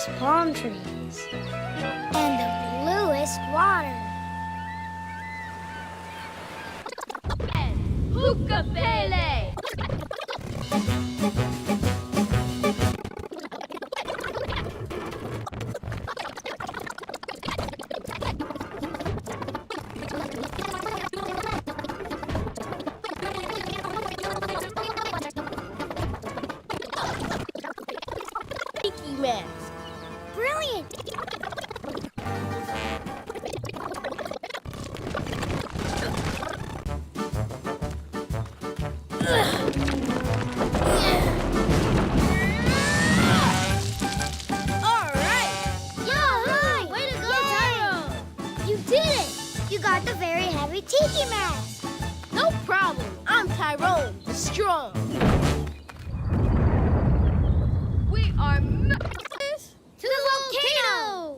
largest palm trees. And the bluest water. Hookapele! Tiki mask. Brilliant! You got the very heavy tiki mask. No problem. I'm Tyrone, the strong. We are members To the volcano!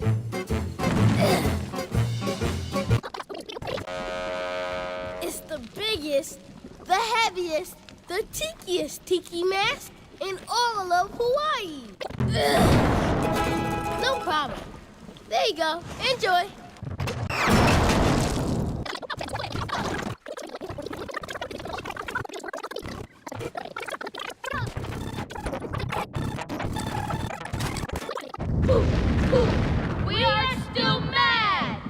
It's the biggest, the heaviest, the tikiest tiki mask in all of Hawaii. No problem. There you go. Enjoy. We are still mad!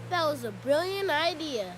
That was a brilliant idea.